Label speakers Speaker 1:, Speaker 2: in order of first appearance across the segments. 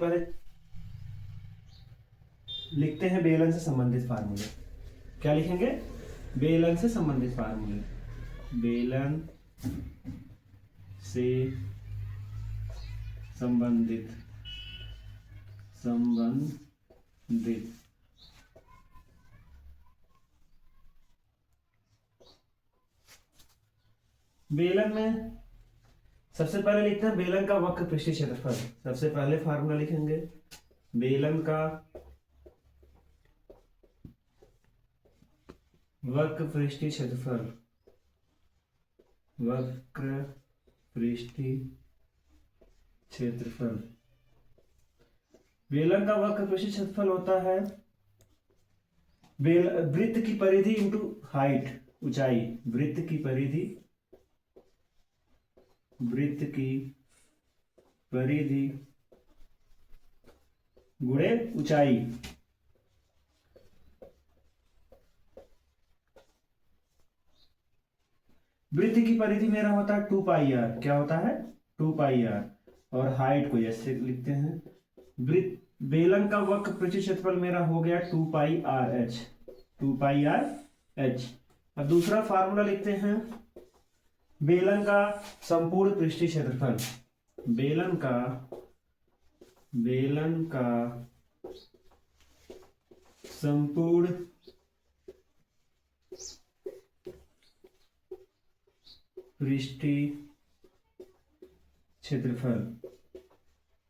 Speaker 1: पहले लिखते हैं बेलन से संबंधित फार्मूले। क्या लिखेंगे? बेलन से संबंधित फार्मूले। बेलन से संबंधित बेलन में सबसे पहले लिखते हैं बेलन का वक्र पृष्ठीय क्षेत्रफल। सबसे पहले फार्मूला लिखेंगे बेलन का वक्र पृष्ठीय क्षेत्रफल। वक्र पृष्ठीय क्षेत्रफल। बेलन का वक्र पृष्ठीय क्षेत्रफल होता है वृत्त की परिधि इंटू हाइट, ऊंचाई। वृत्त की परिधि गुणे ऊंचाई। वृत्त की परिधि मेरा होता है 2 पाई आर। क्या होता है? 2 पाई आर। और हाइट को ऐसे लिखते हैं बेलन का वक्र पृष्ठीय क्षेत्रफल मेरा हो गया 2 pi r H. 2 pi r H. अब दूसरा फार्मूला लिखते हैं बेलन का संपूर्ण पृष्ठीय क्षेत्रफल। बेलन का संपूर्ण पृष्ठीय क्षेत्रफल।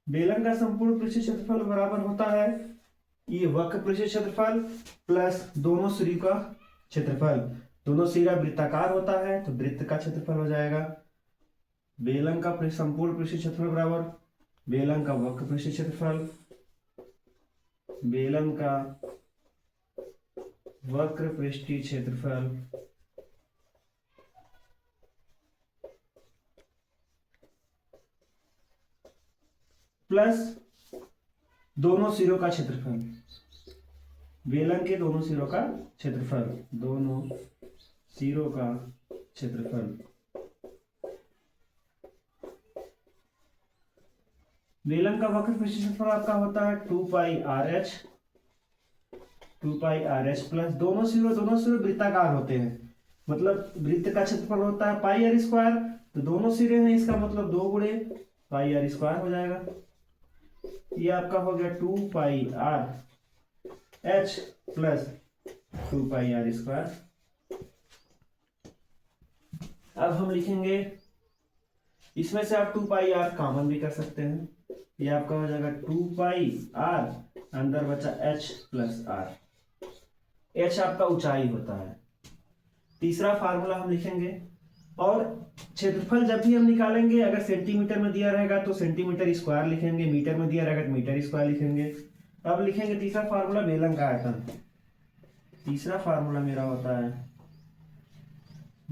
Speaker 1: बेलन का संपूर्ण पृष्ठीय क्षेत्रफल बराबर होता है ये वक्र पृष्ठीय क्षेत्रफल प्लस दोनों सिरे का क्षेत्रफल। दोनों सिरा वृत्ताकार होता है तो वृत्त का क्षेत्रफल हो जाएगा। बेलन का संपूर्ण पृष्ठीय क्षेत्रफल बराबर बेलन का वक्र पृष्ठीय क्षेत्रफल। बेलन का वक्र पृष्ठीय क्षेत्रफल प्लस दोनों सिरों का क्षेत्रफल। बेलन के दोनों सिरों का क्षेत्रफल। दोनों सिरों का क्षेत्रफल। बेलन का वक्र पृष्ठीय क्षेत्रफल आपका होता है 2 pi r H. 2 pi r h plus दोनों सिरे वृत्ताकार होते हैं, मतलब वृत्त का क्षेत्रफल होता है पाई आर स्क्वायर। तो दोनों सिरे हैं, इसका मतलब 2 गुणे पाई आर स्क्वायर हो जाएगा। ये आपका हो गया 2 pi r h plus 2 pi r square. अब हम लिखेंगे इसमें से आप 2 पाई आर कॉमन भी कर सकते हैं। ये आपका हो जाएगा 2 पाई आर, अंदर बचा एच प्लस आर। एच आपका ऊंचाई होता है। तीसरा फार्मूला हम लिखेंगे और क्षेत्रफल जब भी हम निकालेंगे अगर सेंटीमीटर में दिया रहेगा तो सेंटीमीटर स्क्वायर लिखेंगे, मीटर में दिया रहेगा तो मीटर स्क्वायर लिखेंगे। अब लिखेंगे तीसरा फार्मूला बेलन का आयतन। तीसरा फार्मूला मेरा होता है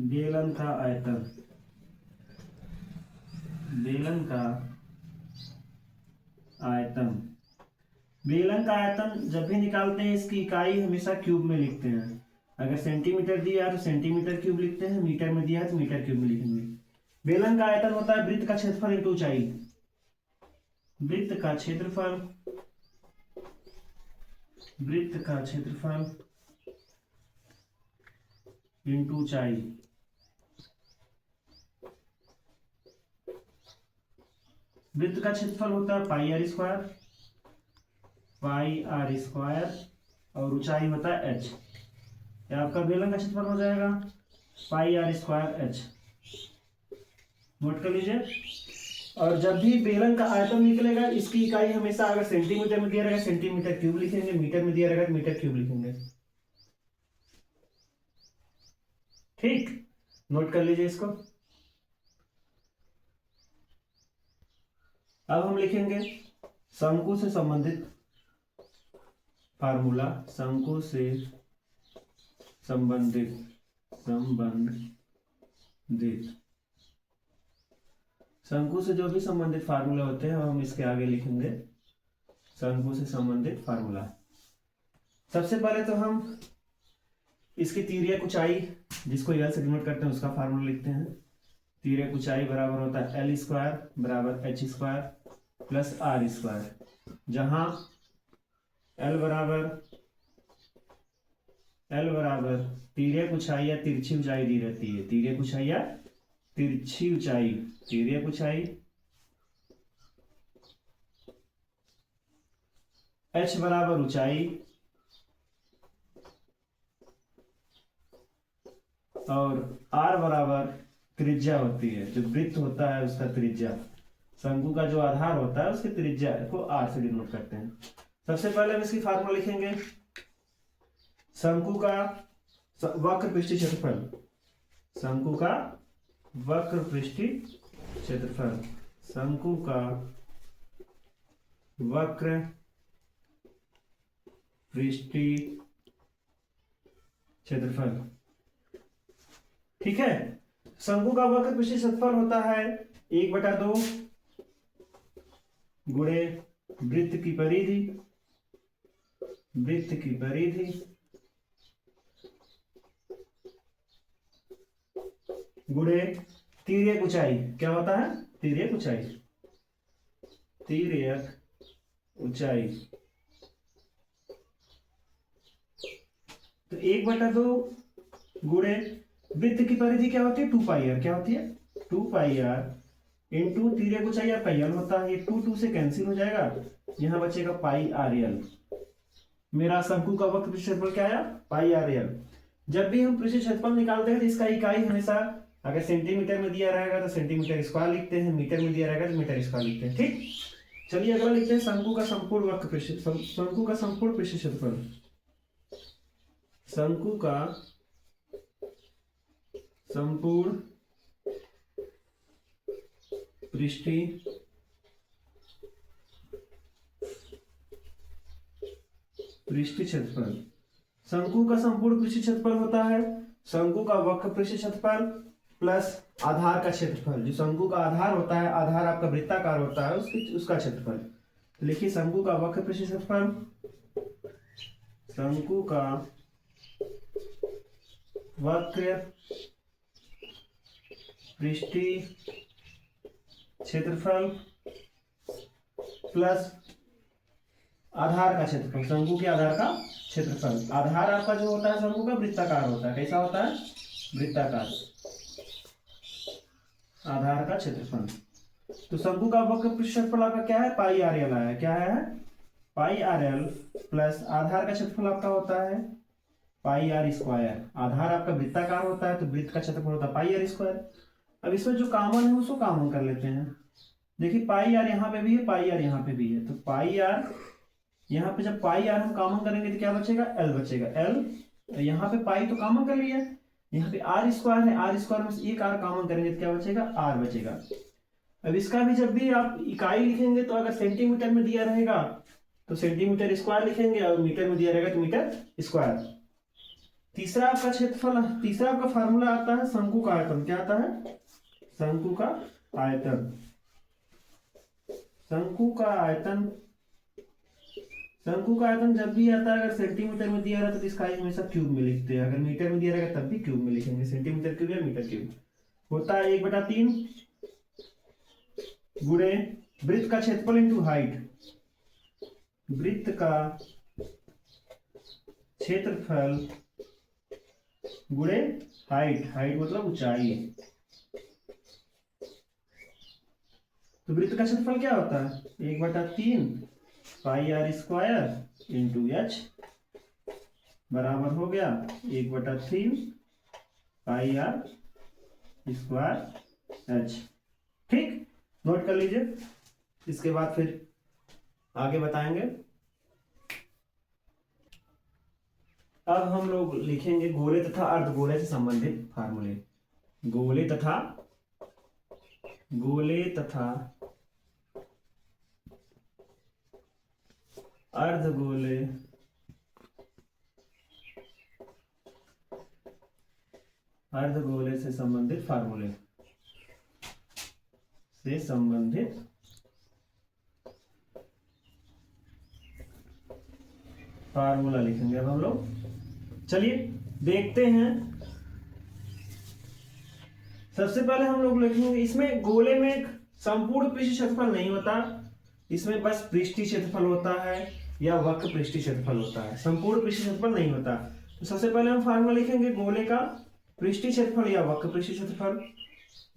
Speaker 1: बेलन का आयतन। बेलन का आयतन। बेलन का आयतन जब भी निकालते हैं इसकी इकाई हमेशा क्यूब में लिखते हैं। अगर सेंटीमीटर दिया है तो सेंटीमीटर क्यूब लिखते हैं, मीटर में दिया है तो मीटर क्यूब में लिखेंगे। बेलन का आयतन होता है वृत्त का क्षेत्रफल इंटू ऊंचाई। वृत्त का क्षेत्रफल इंटू ऊंचाई। वृत्त का क्षेत्रफल होता है पाई आर स्क्वायर और ऊंचाई होता है एच। यह आपका बेलन का क्षेत्रफल हो जाएगा पाई आर स्क्वायर एच। नोट कर लीजिए। और जब भी बेलन का आयतन निकलेगा इसकी इकाई हमेशा अगर सेंटीमीटर में दिया रहेगा सेंटीमीटर क्यूब लिखेंगे, मीटर में दिया रहेगा तो मीटर क्यूब लिखेंगे। ठीक, नोट कर लीजिए इसको। अब हम लिखेंगे शंकु से संबंधित फार्मूला। शंकु से संबंधित शंकु से जो भी संबंधित फार्मूला होते हैं हम इसके आगे लिखेंगे शंकु से संबंधित फार्मूला। सबसे पहले तो हम इसकी तिर्यक ऊंचाई जिसको एल से डिनोट करते हैं उसका फार्मूला लिखते हैं। तिर्यक ऊंचाई बराबर होता है एल स्क्वायर बराबर H square plus R square. जहां एल बराबर तिर्यक ऊंचाई या तिरछी ऊंचाई दी रहती है। तिर्यक ऊंचाई या तिरछी ऊंचाई, तिर्यक ऊंचाई h बराबर ऊंचाई और r बराबर त्रिज्या होती है। जो वृत्त होता है उसका त्रिज्या, शंकु का जो आधार होता है उसकी त्रिज्या को r से डिनोट करते हैं। सबसे पहले हम इसकी फार्मूला लिखेंगे। शंकु का वक्र पृष्ठीय क्षेत्रफल, शंकु का वक्र पृष्ठीय क्षेत्रफल, शंकु का वक्र पृष्ठीय क्षेत्रफल। ठीक है, शंकु का वक्र पृष्ठीय क्षेत्रफल होता है 1/2 गुणे वृत्त की परिधि, वृत्त की परिधि गुणे तिर्यक ऊंचाई। क्या होता है? तिर्यक ऊंचाई, तिर्यक ऊंचाई। तो 1/2 गुणे वृत्त की परिधि क्या होती है? 2πr। क्या होती है? 2πr इंटू तिर्यक ऊंचाई आपका यल होता है। ये 2 से कैंसिल हो जाएगा, यहां बचेगा πrl। मेरा शंकु का वक्र पृष्ठीय क्षेत्रफल क्या आया? πrl। जब भी हम पृष्ठीय क्षेत्रफल निकालते हैं तो इसका इकाई हमेशा अगर सेंटीमीटर में दिया रहेगा तो सेंटीमीटर स्क्वायर लिखते हैं, मीटर में दिया रहेगा तो मीटर स्क्वायर लिखते हैं। ठीक, चलिए अगला लिखते हैं शंकु का संपूर्ण वक्र पृष्ठीय, शंकु का संपूर्ण पृष्ठीय क्षेत्रफल, शंकु का संपूर्ण पृष्ठीय क्षेत्रफल। शंकु का संपूर्ण पृष्ठीय क्षेत्रफल होता है शंकु का वक्र पृष्ठीय क्षेत्रफल प्लस आधार का क्षेत्रफल। जो शंकु का आधार होता है, आधार आपका वृत्ताकार होता है, उसका क्षेत्रफल। तो लिखिए शंकु का वक्र पृष्ठीय क्षेत्रफल, शंकु का वक्र पृष्ठीय क्षेत्रफल प्लस आधार का क्षेत्रफल, शंकु के आधार का क्षेत्रफल। आधार आपका जो होता है शंकु का वृत्ताकार होता है। कैसा होता है? वृत्ताकार। आधार का क्षेत्रफल। तो शंकु का वक्र पृष्ठीय क्षेत्रफल आपका क्या है? πrl आया। क्या है? πrl प्लस आधार का क्षेत्रफल आपका होता है πr²। आधार आपका वृत्ताकार होता है तो वृत्त का क्षेत्रफल होता है πr²। अब इसमें जो कॉमन है उसको कॉमन कर लेते हैं। देखिए πr यहाँ पे भी है, πr यहाँ पे भी है, तो πr यहाँ पे जब πr हम कॉमन करेंगे तो क्या बचेगा? l बचेगा। l यहाँ पे पाई तो कॉमन कर लिया, यहाँ पे r² है, r² में से एक r कॉमन करेंगे तो क्या बचेगा? r बचेगा। अब इसका भी जब भी आप इकाई लिखेंगे तो अगर सेंटीमीटर में दिया रहेगा तो सेंटीमीटर स्क्वायर लिखेंगे और मीटर में दिया रहेगा तो मीटर स्क्वायर। तीसरा आपका क्षेत्रफल, तीसरा आपका फार्मूला आता है शंकु का आयतन। क्या आता है? शंकु का आयतन। शंकु का आयतन, शंकु का आयतन जब भी आता है अगर सेंटीमीटर में दिया रहता तो इसका हमेशा क्यूब में लिखते हैं, अगर मीटर में दिया रहेगा तब भी क्यूब में लिखेंगे। सेंटीमीटर क्यूब या मीटर क्यूब होता है 1/3 गुणे वृत्त का क्षेत्रफल इंटू हाइट, वृत्त का क्षेत्रफल गुणे हाइट, हाइट मतलब ऊंचाई। तो वृत्त का क्षेत्रफल क्या होता है? 1/3 πr² इंटू h बराबर हो गया 1/3 πr² h। ठीक, नोट कर लीजिए, इसके बाद फिर आगे बताएंगे। अब हम लोग लिखेंगे गोले तथा अर्धगोले से संबंधित फार्मूले। गोले तथा अर्धगोले से संबंधित फार्मूले, से संबंधित फार्मूला लिखेंगे अब हम लोग। चलिए देखते हैं। सबसे पहले हम लोग लिखेंगे, इसमें गोले में संपूर्ण पृष्ठीय क्षेत्रफल नहीं होता, इसमें बस पृष्ठीय क्षेत्रफल होता है या वक्र पृष्ठीय क्षेत्रफल होता है, संपूर्ण पृष्ठीय क्षेत्रफल नहीं होता। तो सबसे पहले हम फार्मूला लिखेंगे गोले का पृष्ठीय क्षेत्रफल या वक्र पृष्ठीय क्षेत्रफल।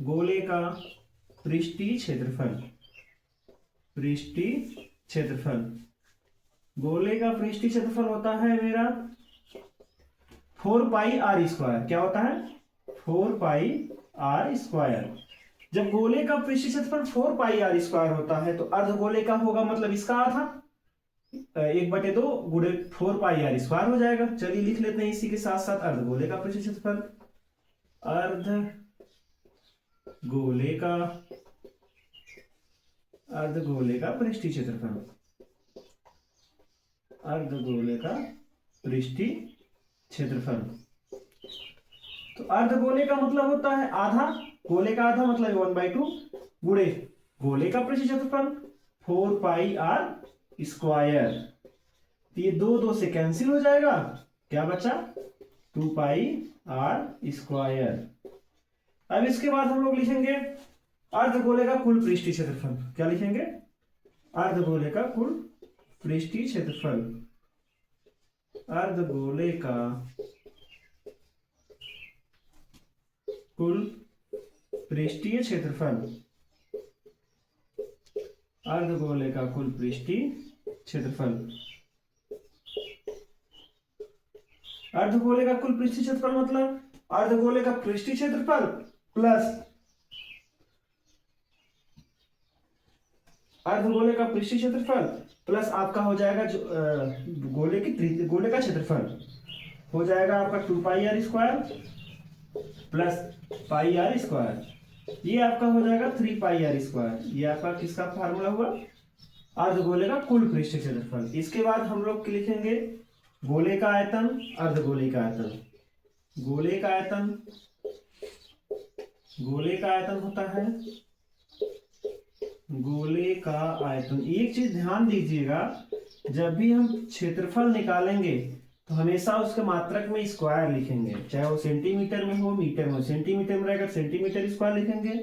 Speaker 1: गोले का पृष्ठीय क्षेत्रफल, पृष्ठीय क्षेत्रफल, गोले का पृष्ठीय क्षेत्रफल होता है मेरा 4 पाई आर स्क्वायर। क्या होता है? 4 पाई आर स्क्वायर। जब गोले का पृष्ठीय क्षेत्रफल 4 पाई आर स्क्वायर होता है तो अर्धगोले का होगा, मतलब इसका आधा 1/2 गुणे 4 पाई आर स्क्वायर हो जाएगा। चलिए लिख लेते हैं इसी के साथ साथ अर्धगोले का पृष्ठीय क्षेत्रफल। अर्धगोले का पृष्ठीय क्षेत्रफल, अर्धगोले का पृष्ठीय क्षेत्रफल। तो अर्धगोले का मतलब होता है आधा, गोले का आधा मतलब 1/2 गुणे गोले का पृष्ठीय क्षेत्रफल 4 पाई आर स्क्वायर। तो ये 2 से कैंसिल हो जाएगा, क्या बचा? 2 पाई आर स्क्वायर। अब इसके बाद हम लोग लिखेंगे अर्धगोले का कुल पृष्ठीय क्षेत्रफल। क्या लिखेंगे? अर्धगोले का कुल पृष्ठीय क्षेत्रफल, अर्धगोले का कुल पृष्ठीय क्षेत्रफल, अर्धगोले का कुल पृष्ठीय क्षेत्रफल। अर्धगोले का कुल पृष्ठीय क्षेत्रफल मतलब अर्धगोले का पृष्ठीय क्षेत्रफल प्लस अर्धगोले का पृष्ठीय क्षेत्रफल प्लस आपका हो जाएगा जो गोले का क्षेत्रफल हो जाएगा आपका 2 pi r square plus pi r square. ये आपका हो जाएगा 3 पाई आर स्क्वायर। ये आपका किसका फार्मूला हुआ? अर्धगोले का कुल पृष्ठीय क्षेत्रफल। इसके बाद हम लोग लिखेंगे गोले का आयतन, अर्धगोले का आयतन। गोले का आयतन, गोले का आयतन होता है, गोले का आयतन। एक चीज ध्यान दीजिएगा, जब भी हम क्षेत्रफल निकालेंगे तो हमेशा उसके मात्रक में स्क्वायर लिखेंगे, चाहे वो सेंटीमीटर में हो, मीटर में। सेंटीमीटर में रहेगा सेंटीमीटर स्क्वायर लिखेंगे,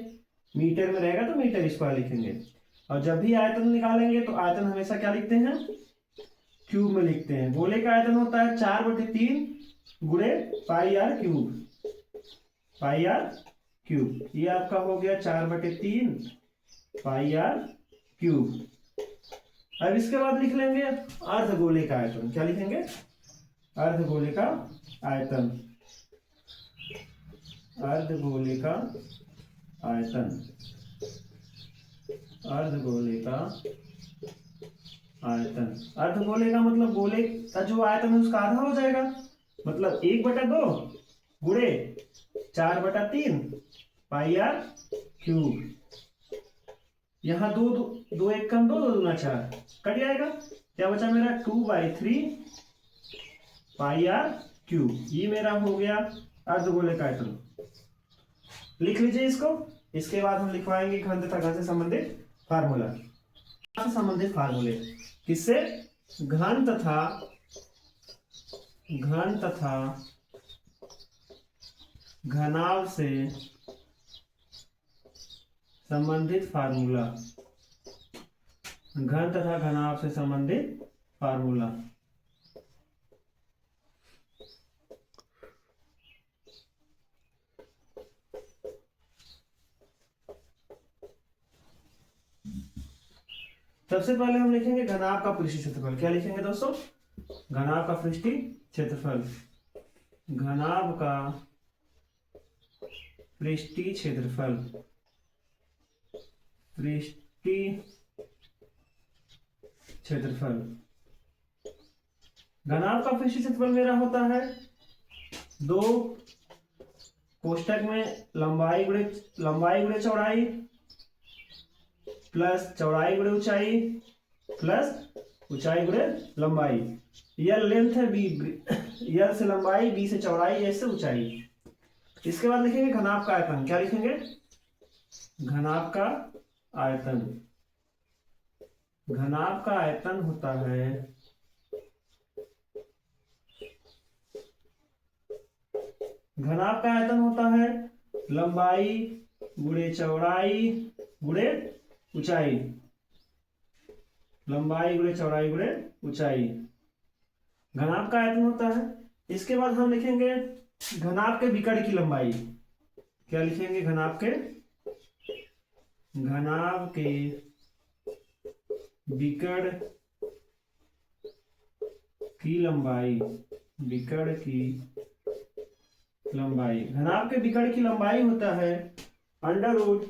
Speaker 1: मीटर में रहेगा तो मीटर स्क्वायर लिखेंगे। और जब भी आयतन निकालेंगे तो आयतन हमेशा क्या लिखते हैं? क्यूब में लिखते हैं। गोले का आयतन होता है 4/3 गुणे pi r cube, pi r cube. ये आपका हो गया 4/3 पाई आर क्यूब। अब इसके बाद लिख लेंगे अर्धगोले का आयतन। क्या लिखेंगे? अर्धगोले का आयतन, अर्धगोले का आयतन, अर्धगोले का आयतन। अर्धगोले का मतलब गोले का जो आयतन है उसका आधा हो जाएगा, मतलब 1/2 गुणे 4/3 पाई आर क्यूब। यहाँ 2 1 कम 2 2 4 कट जाएगा। क्या बचा मेरा? 2/3 पाई आर क्यूब। ये मेरा हो गया अर्धगोले का आयतन। लिख लीजिए इसको। इसके बाद हम लिखवाएंगे घन तथा घन से संबंधित फार्मूला, से संबंधित फार्मूले। किससे? घन तथा घनाभ से संबंधित फार्मूला, घन तथा घनाभ से संबंधित फार्मूला। सबसे पहले हम लिखेंगे घनाभ का पृष्ठीय क्षेत्रफल। क्या लिखेंगे दोस्तों? घनाभ का पृष्ठीय क्षेत्रफल, घनाभ का पृष्ठीय क्षेत्रफल, पृष्ठीय क्षेत्रफल। घनाभ का पृष्ठीय क्षेत्रफल मेरा होता है 2 कोष्टक में लंबाई गुणे चौड़ाई प्लस चौड़ाई गुणे ऊंचाई प्लस ऊंचाई गुणे लंबाई। यल लेंथ है, बी यल से लंबाई, बी से चौड़ाई, एस से ऊंचाई। इसके बाद लिखेंगे घनाभ का आयतन। क्या लिखेंगे? घनाभ का आयतन। घनाभ का आयतन होता है घनाभ का आयतन होता है लंबाई गुणे चौड़ाई गुणे ऊंचाई। लंबाई गुणे चौड़ाई गुणे ऊंचाई, घनाभ का आयतन होता है। इसके बाद हम लिखेंगे घनाभ के विकर्ण की लंबाई। क्या लिखेंगे? घनाभ के विकर्ण की लंबाई, विकर्ण की लंबाई। घनाभ के विकर्ण की लंबाई होता है under root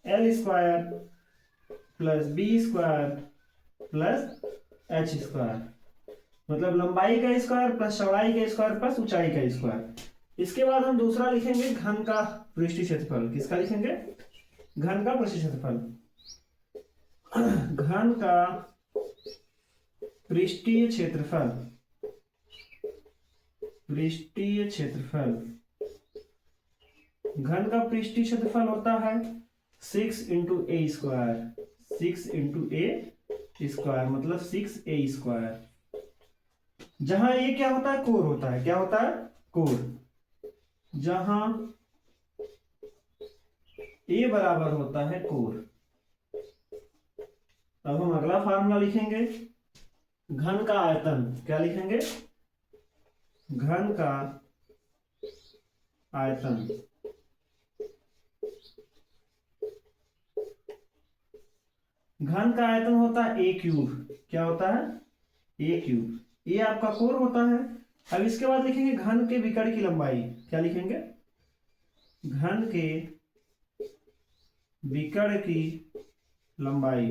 Speaker 1: L square plus B square plus H square, मतलब लंबाई का स्क्वायर प्लस चौड़ाई का स्क्वायर प्लस ऊंचाई का स्क्वायर। इसके बाद हम दूसरा लिखेंगे घन का पृष्ठीय क्षेत्रफल। किसका लिखेंगे? घन का पृष्ठीय क्षेत्रफल। घन का पृष्ठीय क्षेत्रफल, पृष्ठीय क्षेत्रफल, घन का पृष्ठीय क्षेत्रफल होता है 6 इंटू ए स्क्वायर, 6 इंटू ए स्क्वायर मतलब 6a स्क्वायर। जहां ए क्या होता है? कोर होता है। क्या होता है? कोर। जहां ए बराबर होता है कोर। अब हम अगला फार्मूला लिखेंगे घन का आयतन। क्या लिखेंगे? घन का आयतन, घन का आयतन होता है ए क्यूब। क्या होता है? ए क्यूब। ये आपका कोर होता है। अब इसके बाद लिखेंगे घन के विकर्ण की लंबाई। क्या लिखेंगे? घन के विकर्ण की लंबाई,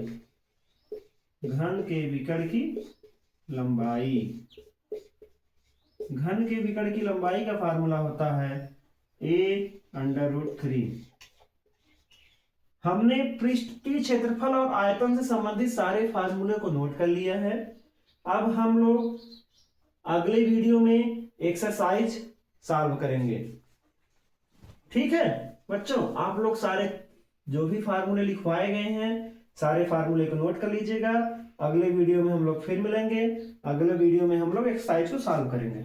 Speaker 1: घन के विकर्ण की लंबाई। घन के विकर्ण की लंबाई का फार्मूला होता है a√3। हमने पृष्ठीय क्षेत्रफल और आयतन से संबंधित सारे फार्मूले को नोट कर लिया है। अब हम लोग अगले वीडियो में एक्सरसाइज सॉल्व करेंगे। ठीक है बच्चों, आप लोग सारे जो भी फार्मूले लिखवाए गए हैं सारे फार्मूले को नोट कर लीजिएगा। अगले वीडियो में हम लोग फिर मिलेंगे। अगले वीडियो में हम लोग एक्सरसाइज को सॉल्व करेंगे।